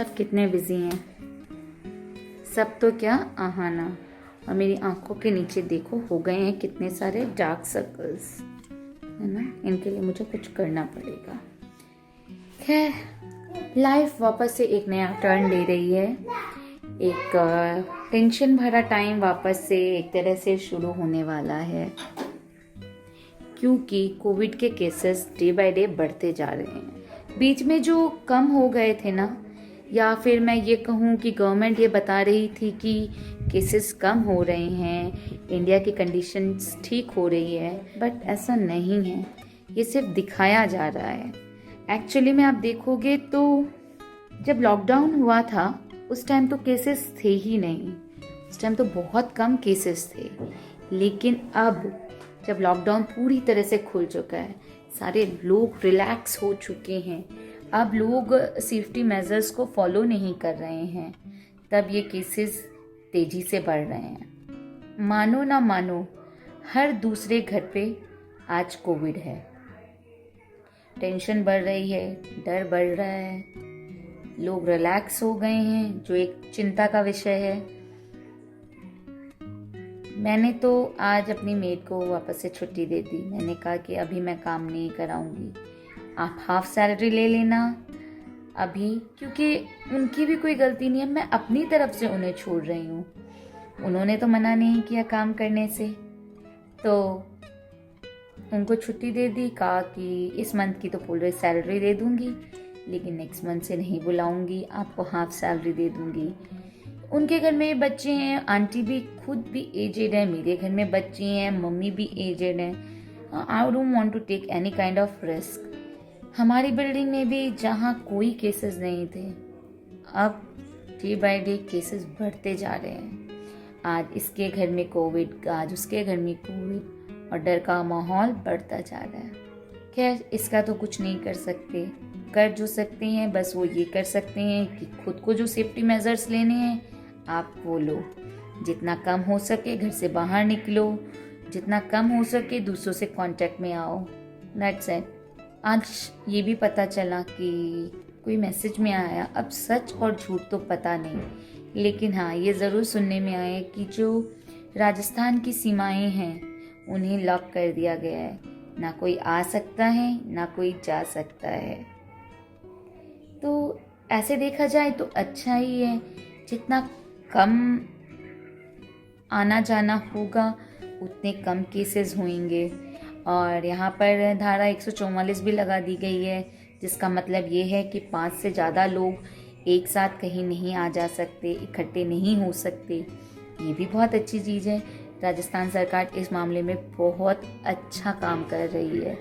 सब कितने बिजी हैं। सब तो क्या आहाना। और मेरी आंखों के नीचे देखो हो गए हैं कितने सारे डार्क सर्कल्स, है ना। इनके लिए मुझे कुछ करना पड़ेगा। खैर, लाइफ वापस से एक नया टर्न ले रही है। एक टेंशन भरा टाइम वापस से एक तरह से शुरू होने वाला है, क्योंकि कोविड के केसेस डे बाय डे बढ़ते जा रहे हैं। बीच में जो कम हो गए थे ना, या फिर मैं ये कहूँ कि गवर्नमेंट ये बता रही थी कि केसेस कम हो रहे हैं, इंडिया की कंडीशंस ठीक हो रही है, बट ऐसा नहीं है। ये सिर्फ दिखाया जा रहा है। एक्चुअली में आप देखोगे तो जब लॉकडाउन हुआ था उस टाइम तो केसेस थे ही नहीं। उस टाइम तो बहुत कम केसेस थे। लेकिन अब जब लॉकडाउन पूरी तरह से खुल चुका है, सारे लोग रिलैक्स हो चुके हैं, अब लोग सेफ्टी मेजर्स को फॉलो नहीं कर रहे हैं, तब ये केसेस तेजी से बढ़ रहे हैं। मानो ना मानो, हर दूसरे घर पे आज कोविड है। टेंशन बढ़ रही है, डर बढ़ रहा है, लोग रिलैक्स हो गए हैं, जो एक चिंता का विषय है। मैंने तो आज अपनी मेड को वापस से छुट्टी दे दी। मैंने कहा कि अभी मैं काम नहीं कराऊंगी, आप हाफ सैलरी ले लेना अभी, क्योंकि उनकी भी कोई गलती नहीं है। मैं अपनी तरफ से उन्हें छोड़ रही हूँ। उन्होंने तो मना नहीं किया काम करने से, तो उनको छुट्टी दे दी। कहा कि इस मंथ की तो पूरी सैलरी दे दूंगी, लेकिन नेक्स्ट मंथ से नहीं बुलाऊंगी, आपको हाफ सैलरी दे दूंगी। उनके घर में बच्चे हैं, आंटी भी खुद भी एजेड है, मेरे घर में बच्चे हैं, मम्मी भी एजेड हैं। I don't want to take any kind of risk. हमारी बिल्डिंग में भी जहाँ कोई केसेस नहीं थे, अब डे बाय डे केसेस बढ़ते जा रहे हैं। आज इसके घर में कोविड, आज उसके घर में कोविड, और डर का माहौल बढ़ता जा रहा है। खैर, इसका तो कुछ नहीं कर सकते। कर जो सकते हैं बस वो ये कर सकते हैं कि खुद को जो सेफ्टी मेजर्स लेने हैं आप वो लो। जितना कम हो सके घर से बाहर निकलो, जितना कम हो सके दूसरों से कांटेक्ट में आओ। That's it. आज ये भी पता चला कि कोई मैसेज में आया, अब सच और झूठ तो पता नहीं, लेकिन हाँ ये ज़रूर सुनने में आया कि जो राजस्थान की सीमाएं हैं उन्हें लॉक कर दिया गया है। ना कोई आ सकता है ना कोई जा सकता है। तो ऐसे देखा जाए तो अच्छा ही है। जितना कम आना जाना होगा उतने कम केसेस होंगे। और यहाँ पर धारा 144 भी लगा दी गई है, जिसका मतलब ये है कि 5 से ज़्यादा लोग एक साथ कहीं नहीं आ जा सकते, इकट्ठे नहीं हो सकते। ये भी बहुत अच्छी चीज़ है। राजस्थान सरकार इस मामले में बहुत अच्छा काम कर रही है।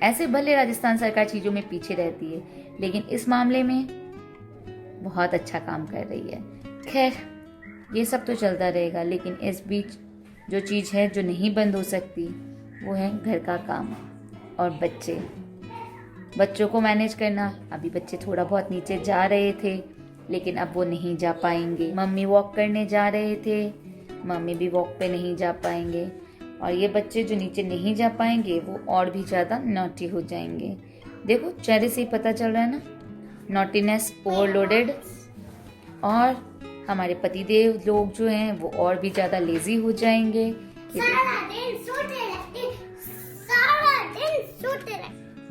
ऐसे भले राजस्थान सरकार चीज़ों में पीछे रहती है, लेकिन इस मामले में बहुत अच्छा काम कर रही है। खैर, ये सब तो चलता रहेगा, लेकिन इस बीच जो चीज़ है जो नहीं बंद हो सकती वो है घर का काम और बच्चों को मैनेज करना। अभी बच्चे थोड़ा बहुत नीचे जा रहे थे, लेकिन अब वो नहीं जा पाएंगे। मम्मी वॉक करने जा रहे थे, मम्मी भी वॉक पे नहीं जा पाएंगे। और ये बच्चे जो नीचे नहीं जा पाएंगे वो और भी ज़्यादा नॉटी हो जाएंगे। देखो, चेहरे से ही पता चल रहा है ना, नॉटीनेस ओवरलोडेड। और हमारे पतिदेव लोग जो हैं वो और भी ज़्यादा लेजी हो जाएंगे।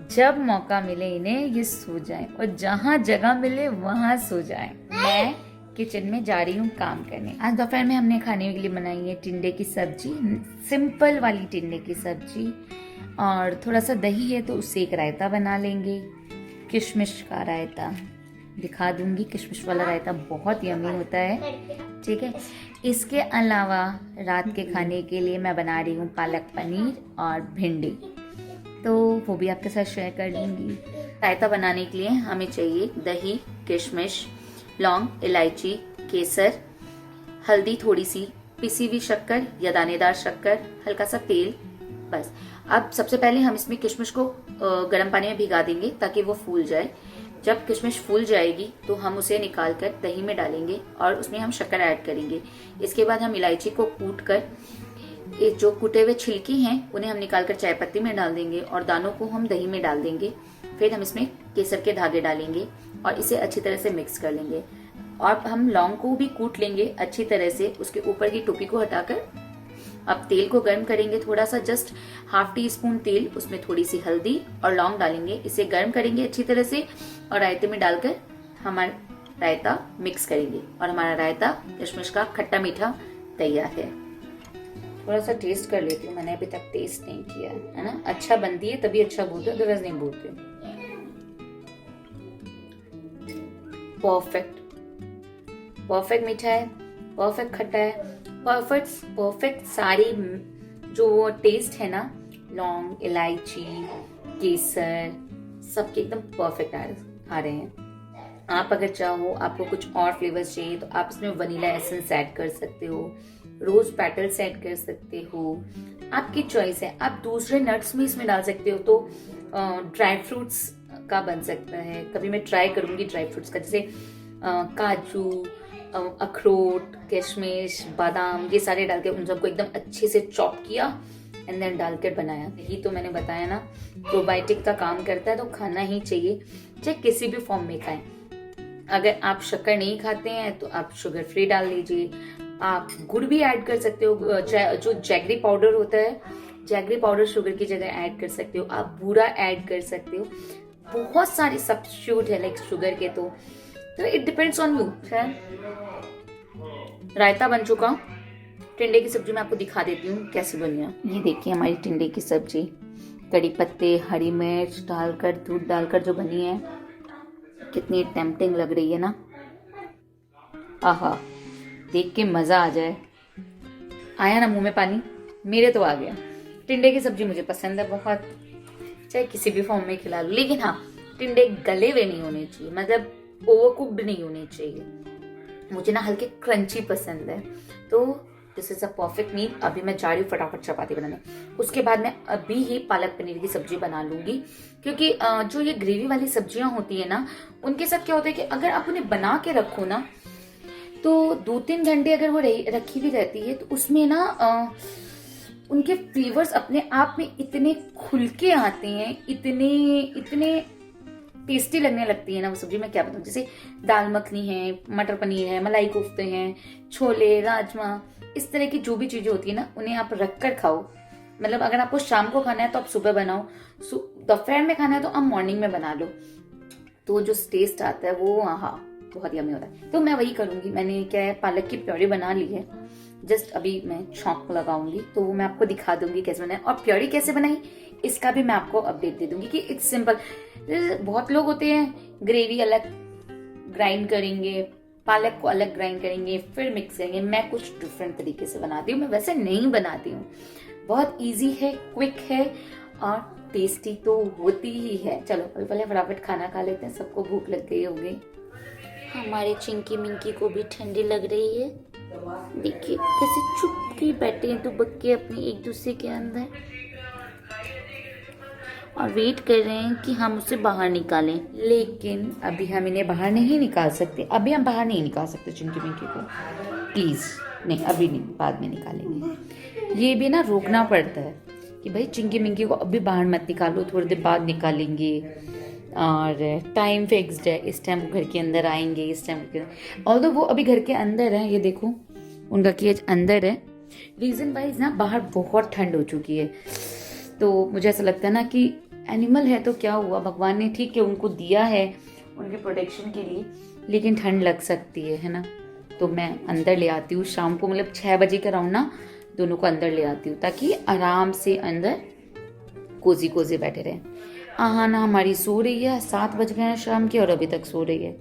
जब मौका मिले इन्हें ये सो जाएं, और जहाँ जगह मिले वहाँ सो जाएं। मैं किचन में जा रही हूँ काम करने। आज दोपहर में हमने खाने के लिए बनाई है टिंडे की सब्जी, सिंपल वाली टिंडे की सब्जी, और थोड़ा सा दही है तो उससे एक रायता बना लेंगे, किशमिश का रायता। दिखा दूंगी, किशमिश वाला रायता बहुत यम्मी होता है। ठीक है। इसके अलावा रात के खाने के लिए मैं बना रही हूँ पालक पनीर और भिंडी, तो वो भी आपके साथ शेयर कर लूँगी। रायता बनाने के लिए हमें चाहिए दही, किशमिश, लौंग, इलायची, केसर, हल्दी थोड़ी सी, पिसी हुई शक्कर या दानेदार शक्कर, हल्का सा तेल, बस। अब सबसे पहले हम इसमें किशमिश को गर्म पानी में भिगा देंगे ताकि वो फूल जाए। जब किशमिश फूल जाएगी तो हम उसे निकाल कर दही में डालेंगे और उसमें हम शक्कर ऐड करेंगे। इसके बाद हम इलायची को कूट कर, जो कूटे हुए छिलके हैं उन्हें हम निकाल कर चाय पत्ती में डाल देंगे और दानों को हम दही में डाल देंगे। फिर हम इसमें केसर के धागे डालेंगे और इसे अच्छी तरह से मिक्स कर लेंगे। और हम लौंग को भी कूट लेंगे अच्छी तरह से, उसके ऊपर की टोपी को हटाकर। अब तेल को गर्म करेंगे, थोड़ा सा जस्ट हाफ टी स्पून तेल, उसमें थोड़ी सी हल्दी और लौंग डालेंगे। इसे गर्म करेंगे अच्छी तरह से और रायते में डालकर हमारा रायता मिक्स करेंगे और हमारा रायता किशमिश का खट्टा मीठा तैयार है। थोड़ा सा टेस्ट कर लेती हूँ, मैंने अभी तक टेस्ट नहीं किया है ना। अच्छा बनती है तभी अच्छा बोलते, अदरवाइज नहीं बोलते। परफेक्ट मीठा है, परफेक्ट खट्टा है, परफेक्ट सारी जो टेस्ट है ना, लौंग, इलायची, केसर, सबके एकदम परफेक्ट आ रहे हैं। आप अगर चाहो, आपको कुछ और फ्लेवर्स चाहिए तो आप इसमें वनीला एसेंस ऐड कर सकते हो, रोज पेटल्स ऐड कर सकते हो, आपकी चॉइस है। आप दूसरे नट्स भी इसमें डाल सकते हो, तो ड्राई फ्रूट्स का बन सकता है। कभी मैं ट्राई करूंगी ड्राई फ्रूट्स का, जैसे काजू, अखरोट, किशमिश, बादाम, ये सारे डाल के उन सबको एकदम अच्छे से चॉप किया एंड देन डालकर बनाया। यही तो मैंने बताया ना, प्रोबायोटिक का काम करता है तो खाना ही चाहिए, चाहे किसी भी फॉर्म में खाएं। अगर आप शक्कर नहीं खाते हैं तो आप शुगर फ्री डाल लीजिए। आप गुड़ भी ऐड कर सकते हो, जो जैगरी पाउडर होता है, जैगरी पाउडर शुगर की जगह ऐड कर सकते हो। आप बूरा ऐड कर सकते हो। बहुत सारे सब्स्टिट्यूट है लाइक शुगर के, तो इट डिपेंड्स ऑन यू। रायता बन चुका। टिंडे की सब्जी मैं आपको दिखा देती हूँ कैसी बनी है। ये देखिए हमारी टिंडे की सब्जी, कड़ी पत्ते, हरी मिर्च डालकर, दूध डालकर जो बनी है, कितनी टेम्पटिंग लग रही है ना। आहा, देख के मजा आ जाए। आया ना मुंह में पानी, मेरे तो आ गया। टिंडे की सब्जी मुझे पसंद है बहुत, चाहे किसी भी फॉर्म में खिला लो, लेकिन हाँ, टिंडे गले हुए नहीं होने चाहिए, मतलब ओवरकुक्ड नहीं होने चाहिए। मुझे ना हल्के क्रंची पसंद है, तो दिस इज अ परफेक्ट मील। अभी मैं जा रही हूँ फटाफट चपाती बनाने, उसके बाद मैं अभी ही पालक पनीर की सब्जी बना लूंगी। क्योंकि जो ये ग्रेवी वाली सब्जियां होती है ना, उनके साथ क्या होता है कि अगर आप उन्हें बना के रखो ना, तो 2-3 घंटे अगर वो रखी भी रहती है, तो उसमें ना उनके फ्लेवर्स अपने आप में इतने खुल के आते हैं, इतने टेस्टी लगने लगती है ना वो सब्जी। मैं क्या बताऊँ, जैसे दाल मखनी है, मटर पनीर है, मलाई कोफ्ते हैं, छोले, राजमा, इस तरह की जो भी चीजें होती है ना, उन्हें आप रख कर खाओ। मतलब अगर आपको शाम को खाना है तो आप सुबह बनाओ, दोपहर में खाना है तो आप मॉर्निंग में बना लो, तो जो टेस्ट आता है वो बहुत यम्मी होता है। तो मैं वही करूंगी। मैंने क्या है, पालक की प्योरी बना ली है, जस्ट अभी मैं छौंक लगाऊंगी, तो वो मैं आपको दिखा दूंगी कैसे बनाए। और प्योरी कैसे बनाई इसका भी मैं आपको अपडेट दे दूंगी कि इट्स सिंपल। बहुत लोग होते हैं ग्रेवी अलग ग्राइंड करेंगे, पालक को अलग ग्राइंड करेंगे, फिर मिक्स करेंगे। मैं कुछ डिफरेंट तरीके से बनाती हूँ, मैं वैसे नहीं बनाती हूँ। बहुत इजी है, क्विक है और टेस्टी तो होती ही है। चलो अभी पहले फटाफट खाना खा लेते हैं, सबको भूख लग गई होगी। हमारे चिंकी मिंकी को भी ठंडी लग रही है। देखिए कैसे चुप के बैठे हैं दुबक्के अपने एक दूसरे के अंदर, और वेट कर रहे हैं कि हम उसे बाहर निकालें। लेकिन अभी हम इन्हें बाहर नहीं निकाल सकते, अभी हम बाहर नहीं निकाल सकते चिंकी मिंकी को, प्लीज नहीं, अभी नहीं, बाद में निकालेंगे। ये भी ना रोकना पड़ता है कि भाई चिंकी मिंकी को अभी बाहर मत निकालो, थोड़ी देर बाद निकालेंगे, और टाइम फिक्स्ड है, इस टाइम घर के अंदर आएंगे, इस टाइम। ऑल्दो वो अभी घर के अंदर है, ये देखो उनका केज अंदर है। रीजन वाइज ना बाहर बहुत ठंड हो चुकी है, तो मुझे ऐसा लगता है ना कि एनिमल है तो क्या हुआ, भगवान ने ठीक है उनको दिया है उनके प्रोटेक्शन के लिए, लेकिन ठंड लग सकती है ना। तो मैं अंदर ले आती हूँ शाम को, मतलब 6 बजे के अराउंड ना दोनों को अंदर ले आती हूँ, ताकि आराम से अंदर कोजी बैठे रहे। आहाना हमारी सो रही है, 7 बज गए हैं शाम के और अभी तक सो रही है।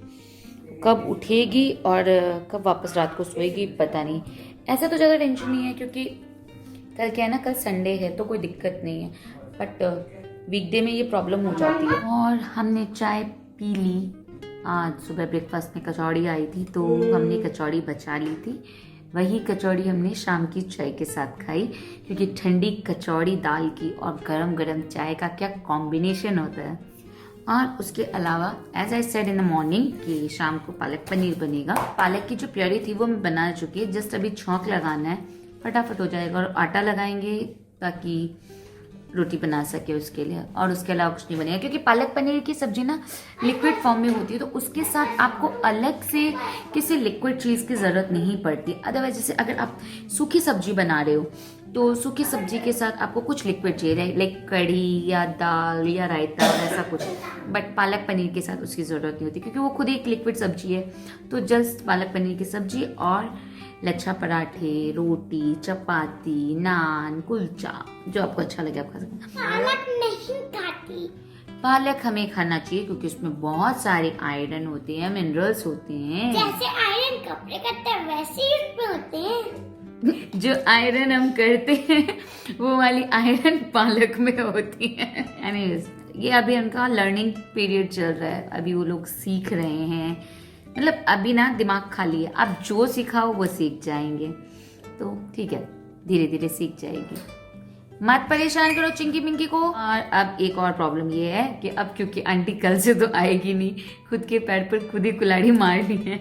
कब उठेगी और कब वापस रात को सोएगी पता नहीं। ऐसा तो ज़्यादा टेंशन नहीं है, क्योंकि कल क्या है ना, कल संडे है तो कोई दिक्कत नहीं है, बट वीकडे में ये प्रॉब्लम हो जाती है। और हमने चाय पी ली। आज सुबह ब्रेकफास्ट में कचौड़ी आई थी, तो हमने कचौड़ी बचा ली थी, वही कचौड़ी हमने शाम की चाय के साथ खाई, क्योंकि ठंडी कचौड़ी दाल की और गरम गरम चाय का क्या कॉम्बिनेशन होता है। और उसके अलावा as I said in the morning कि शाम को पालक पनीर बनेगा। पालक की जो प्योरी थी वो मैं बना चुकी है, जस्ट अभी छौंक लगाना है, फटाफट हो जाएगा। और आटा लगाएंगे ताकि रोटी बना सके उसके लिए, और उसके अलावा कुछ नहीं बनेगा। क्योंकि पालक पनीर की सब्जी ना लिक्विड फॉर्म में होती है, तो उसके साथ आपको अलग से किसी लिक्विड चीज़ की ज़रूरत नहीं पड़ती। अदरवाइज जैसे अगर आप सूखी सब्जी बना रहे हो तो सूखी सब्जी के साथ आपको कुछ लिक्विड चाहिए, लाइक कढ़ी या दाल या रायता ऐसा कुछ, बट पालक पनीर के साथ उसकी ज़रूरत नहीं होती क्योंकि वो खुद एक लिक्विड सब्जी है। तो जस्ट पालक पनीर की सब्जी और लच्छा पराठे, रोटी, चपाती, नान, कुलचा, जो आपको अच्छा लगे आप खा सकते हैं। पालक नहीं खाती। पालक हमें खाना चाहिए क्योंकि उसमें बहुत सारे आयरन होते हैं, मिनरल्स होते हैं। जैसे आयरन कपड़े करते हैं वैसे ही उसमें होते हैं। जो आयरन हम करते हैं वो वाली आयरन पालक में होती है। एनीवेज, ये अभी उनका लर्निंग पीरियड चल रहा है, अभी वो लोग सीख रहे हैं। मतलब अभी ना दिमाग खाली है, आप जो सिखाओ वो सीख जाएंगे, तो ठीक है, धीरे धीरे सीख जाएगी। मत परेशान करो चिंकी मिंकी को। और अब एक और प्रॉब्लम ये है कि अब क्योंकि आंटी कल से तो आएगी नहीं, खुद के पैर पर खुद ही कुल्हाड़ी मारनी है,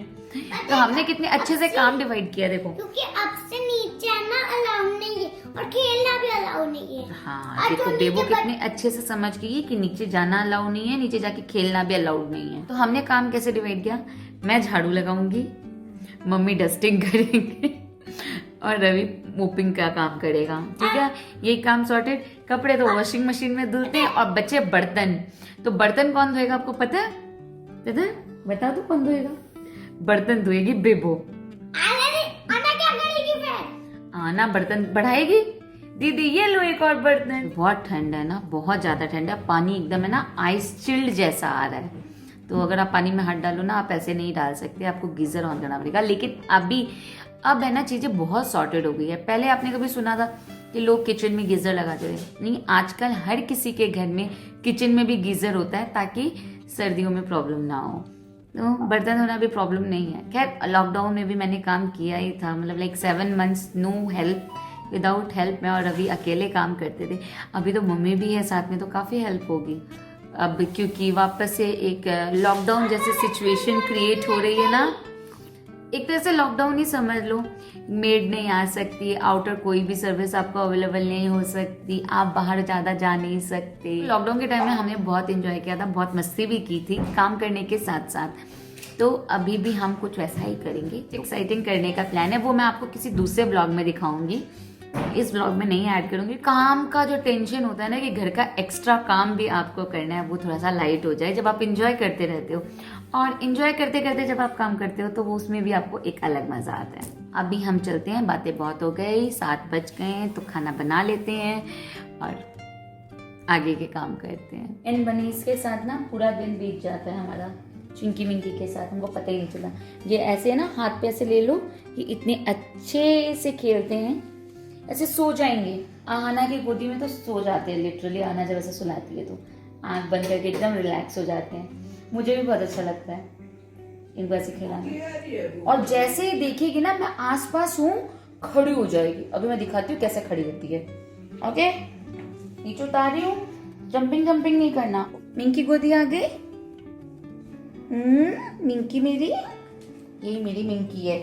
तो हमने कितने अच्छे से काम डिवाइड किया देखो। क्योंकि अब से नीचे आना अलाउ नहीं है और खेलना भी अलाउ नहीं है। हाँ देखो बेबो कितने अच्छे से समझ गई कि नीचे जाना अलाउ नहीं है, नीचे जाके खेलना भी अलाउड नहीं है। तो हमने काम कैसे डिवाइड किया, मैं झाड़ू लगाऊंगी, मम्मी डस्टिंग करेंगे और रवि मोपिंग का काम करेगा, ठीक है। ये काम सॉर्टेड। कपड़े तो वॉशिंग मशीन में धुलते हैं, और बच्चे बर्तन, तो बर्तन कौन धोएगा आपको पता है? बता दो कौन धोएगा? बर्तन धोएगी बेबो। आना क्या करेगी फिर? आना बर्तन बढ़ाएगी। दीदी ये लो एक और बर्तन। बहुत ठंड है ना, बहुत ज्यादा ठंड है, पानी एकदम है ना आइस चिल्ड जैसा आ रहा है, तो अगर आप पानी में हाथ डालो ना, आप ऐसे नहीं डाल सकते, आपको गीजर ऑन करना पड़ेगा। लेकिन अब है ना चीजें बहुत सॉर्टेड हो गई है। पहले आपने कभी सुना था कि लोग किचन में गीजर लगाते थे? नहीं, आजकल हर किसी के घर में किचन में भी गीजर होता है ताकि सर्दियों में प्रॉब्लम ना हो। तो बर्तन धोना भी प्रॉब्लम नहीं है। खैर लॉकडाउन में भी मैंने काम किया ही था, मतलब like 7 months no help, without help मैं और अभी अकेले काम करते थे। अभी तो मम्मी भी है साथ में, तो काफ़ी हेल्प होगी अब, क्योंकि वापस से एक लॉकडाउन जैसी सिचुएशन क्रिएट हो रही है ना। एक तरह से लॉकडाउन ही समझ लो, मेड नहीं आ सकती, आउटर कोई भी सर्विस आपको अवेलेबल नहीं हो सकती, आप बाहर ज़्यादा जा नहीं सकते। लॉकडाउन के टाइम में हमने बहुत एंजॉय किया था, बहुत मस्ती भी की थी काम करने के साथ साथ। तो अभी भी हम कुछ वैसा ही करेंगे। एक्साइटिंग करने का प्लान है, वो मैं आपको किसी दूसरे ब्लॉग में दिखाऊंगी, इस ब्लॉग में नहीं ऐड करूंगी। काम का जो टेंशन होता है ना कि घर का एक्स्ट्रा काम भी आपको करना है, वो थोड़ा सा लाइट हो जाए जब आप इंजॉय करते रहते हो। और इंजॉय करते करते जब आप काम करते हो तो वो उसमें भी आपको एक अलग मजा आता है। अभी हम चलते हैं, बातें बहुत हो गई, 7 बज गए, तो खाना बना लेते हैं और आगे के काम करते हैं। इन बनीज के साथ ना पूरा दिन बीत जाता है हमारा, चिंकी मिंकी के साथ, हमको पता ही नहीं चला। ये ऐसे ना हाथ पे ऐसे ले लो, ये इतने अच्छे से खेलते हैं, ऐसे सो जाएंगे। आना की गोदी में तो सो जाते हैं लिटरली, आना जब ऐसे सुलाती है तो आंख बंद करके एकदम रिलैक्स हो जाते हैं। मुझे भी बहुत अच्छा लगता है इनको ऐसे खिलाना। और जैसे ही देखेगी ना मैं आसपास हूँ, खड़ी हो जाएगी। अभी मैं दिखाती हूँ कैसे खड़ी होती है। ओके, नीचे उतार रही हूँ, जंपिंग जंपिंग नहीं करना। मिंकी गोदी आ गई। मिंकी मेरी, यही मेरी मिंकी है,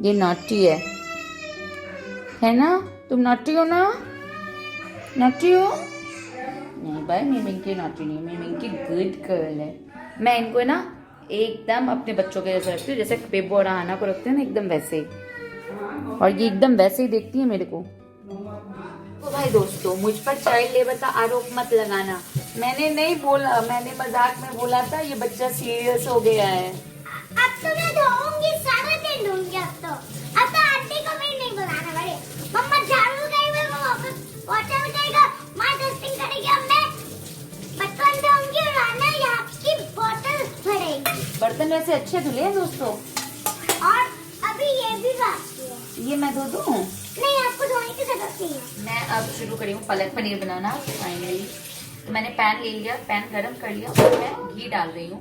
ये नॉटी है ना? तुम नॉटी हो ना? नॉटी हो? नहीं भाई, मैं मिंकी नॉटी नहीं, मैं मिंकी गुड गर्ल है। मैं इनको ना एकदम अपने बच्चों के जैसे रखती हूँ, जैसे बेबो और आना को रखते हैं ना, एकदम वैसे ही। और ये एकदम वैसे ही देखती है मेरे को। तो भाई दोस्तों, मुझ पर चाइल्ड लेबर का आरोप मत लगाना। मैंने नहीं बोला, मैंने मजाक में बोला था, ये बच्चा सीरियस हो गया है। अब तो मैं धोऊंगी, सारा दिन धोऊंगी। अब तो आंटी को भी नहीं बुलाना पड़े। मम्मा झाड़ू गई, वो वापस पोछा लगाएगा, माँ डस्टिंग करेगी, अब मैं बर्तन धोऊंगी और आना यहाँ की बोतल भरेगी। बर्तन वैसे अच्छे धुले हैं दोस्तों। और अभी ये भी बाकी है, ये मैं धो दूँ? नहीं, आपको धोने की जरूरत नहीं है। मैं अब शुरू करी हूँ पालक पनीर बनाना फाइनली। तो मैंने पैन ले लिया, पैन गरम कर लिया और मैं घी डाल रही हूँ।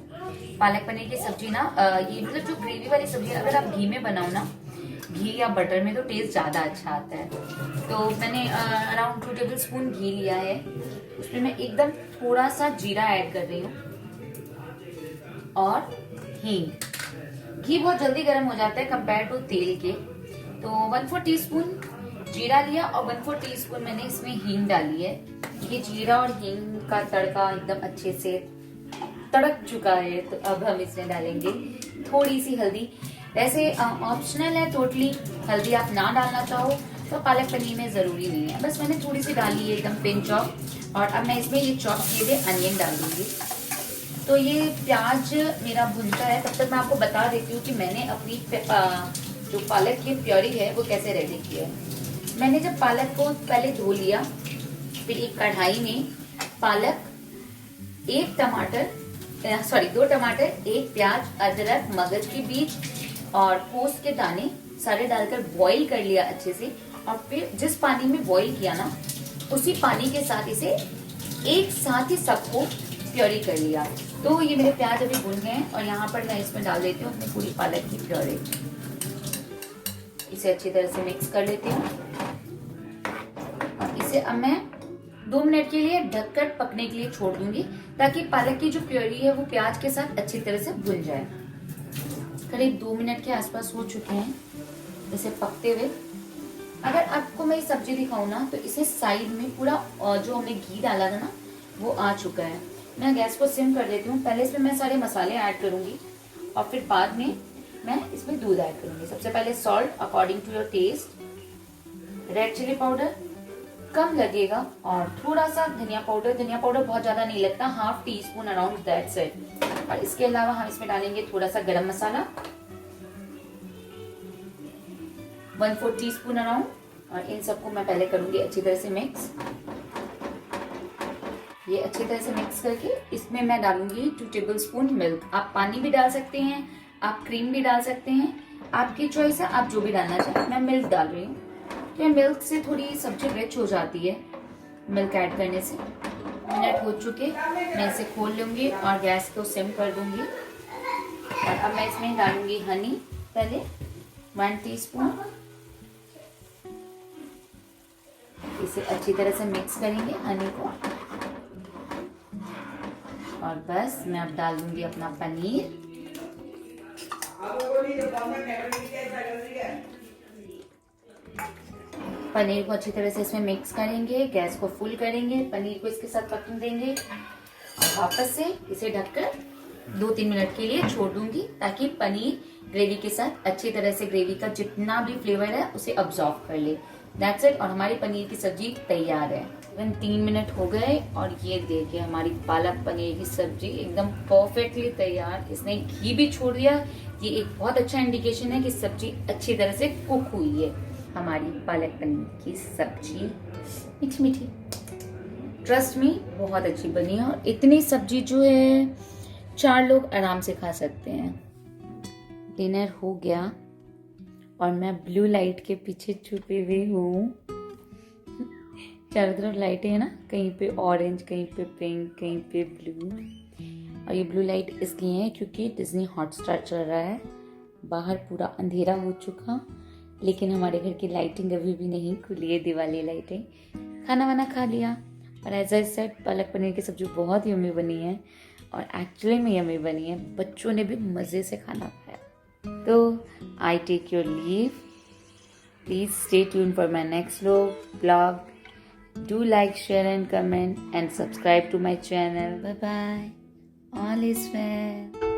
पालक पनीर की सब्जी ना, ये मतलब जो ग्रेवी वाली सब्जी, अगर आप घी में बनाओ ना, घी या बटर में, तो टेस्ट ज़्यादा अच्छा आता है। तो मैंने अराउंड 2 टेबलस्पून घी लिया है, उसमें मैं एकदम थोड़ा सा जीरा ऐड कर रही हूँ और हींग। घी बहुत जल्दी गर्म हो जाता है कंपेयर टू तेल के। तो 1/4 टीस्पून जीरा लिया और 1/4 टीस्पून मैंने इसमें हींग डाली है। ये जीरा और हींग का तड़का एकदम अच्छे से तड़क चुका है, तो अब हम इसमें डालेंगे थोड़ी सी हल्दी। वैसे ऑप्शनल है टोटली, हल्दी आप ना डालना चाहो तो पालक पनीर में जरूरी नहीं है, बस मैंने थोड़ी सी डाली है, एकदम पिंच ऑफ। और अब मैं इसमें ये चॉप किए हुए अनियन डाल दूंगी। तो ये प्याज मेरा भुनता है, तब तक मैं आपको बता देती हूँ कि मैंने अपनी जो पालक की प्योरी है वो कैसे रेडी की है। मैंने जब पालक को पहले धो लिया, फिर एक कढ़ाई में पालक, 2 टमाटर, 1 प्याज, अदरक, मगज के बीज और पोस्त के दाने सारे डालकर बॉईल कर लिया अच्छे से। और फिर जिस पानी में बॉईल किया ना, उसी पानी के साथ इसे एक साथ ही सबको प्योरी कर लिया। तो ये मेरे प्याज अभी भुन गए हैं और यहाँ पर मैं इसमें डाल देती हूँ अपनी पूरी पालक की प्योरी। इसे अच्छी तरह से मिक्स कर लेती हूँ और इसे अब मैं 2 मिनट के लिए ढककर पकने के लिए छोड़ दूंगी, ताकि पालक की जो प्योरी है वो प्याज के साथ अच्छी तरह से भुन जाए। करीब 2 मिनट के आसपास हो चुके हैं इसे पकते हुए। अगर आपको मैं सब्जी दिखाऊं ना, तो इसे साइड में पूरा जो हमने घी डाला था ना वो आ चुका है। मैं गैस को सिम कर देती हूँ। पहले इसमें मैं सारे मसाले ऐड करूंगी और फिर बाद में मैं इसमें दूध ऐड करूंगी। सबसे पहले salt according to your taste, red chilli powder कम लगेगा और थोड़ा सा धनिया पाउडर बहुत ज्यादा नहीं लगता, 1/2 टीस्पून अराउंड, दैट्स इट। और इसके अलावा हम इसमें डालेंगे थोड़ा सा गरम मसाला, 1/4 टीस्पून अराउंड। और इन सबको मैं पहले करूंगी अच्छी तरह से मिक्स। ये अच्छी तरह से मिक्स करके इसमें मैं डालूंगी 2 टेबलस्पून मिल्क। आप पानी भी डाल सकते हैं, आप क्रीम भी डाल सकते हैं, आपकी चॉइस है, आप जो भी डालना चाहें। मैं मिल्क डाल रही हूँ, तो मिल्क से थोड़ी सब्जी रिच हो जाती है मिल्क ऐड करने से। मिनट हो चुके, मैं इसे खोल लूंगी और गैस को सिम कर दूंगी। और अब मैं इसमें डालूंगी हनी, पहले 1 टीस्पून। इसे अच्छी तरह से मिक्स करेंगे हनी को। और बस मैं अब डाल दूंगी अपना पनीर। पनीर को अच्छी तरह से इसमें मिक्स करेंगे, गैस को फुल करेंगे, पनीर को इसके साथ पकने देंगे और वापस से इसे ढककर 2-3 मिनट के लिए छोड़ दूंगी, ताकि पनीर ग्रेवी के साथ अच्छी तरह से ग्रेवी का जितना भी फ्लेवर है उसे अब्सॉर्ब कर ले। That's it. और हमारी पनीर की सब्जी तैयार है। 3 मिनट हो गए और ये देखिए हमारी पालक पनीर की सब्जी एकदम परफेक्टली तैयार। इसने घी भी छोड़ दिया, ये एक बहुत अच्छा इंडिकेशन है कि सब्जी अच्छी तरह से कुक हुई है। हमारी पालक पनीर की सब्जी मीठी मीठी, ट्रस्ट मी बहुत अच्छी बनी है। और इतनी सब्जी जो है 4 लोग आराम से खा सकते हैं। डिनर हो गया और मैं ब्लू लाइट के पीछे छुपी हुई हूँ। चारों तरफ लाइटें हैं ना, कहीं पे ऑरेंज, कहीं पे पिंक, कहीं पे ब्लू। और ये ब्लू लाइट इसलिए है क्योंकि डिज्नी हॉटस्टार चल रहा है। बाहर पूरा अंधेरा हो चुका, लेकिन हमारे घर की लाइटिंग अभी भी नहीं खुली है, दिवाली लाइटें। खाना वाना खा लिया और as I said palak paneer की सब्जी बहुत यम्मी बनी है और एक्चुअली में यम्मी बनी है। बच्चों ने भी मज़े से खाना खाया। तो I take your leave. Please stay tune for my next vlog. Do like, share and comment and subscribe to my channel. Bye bye. All is well.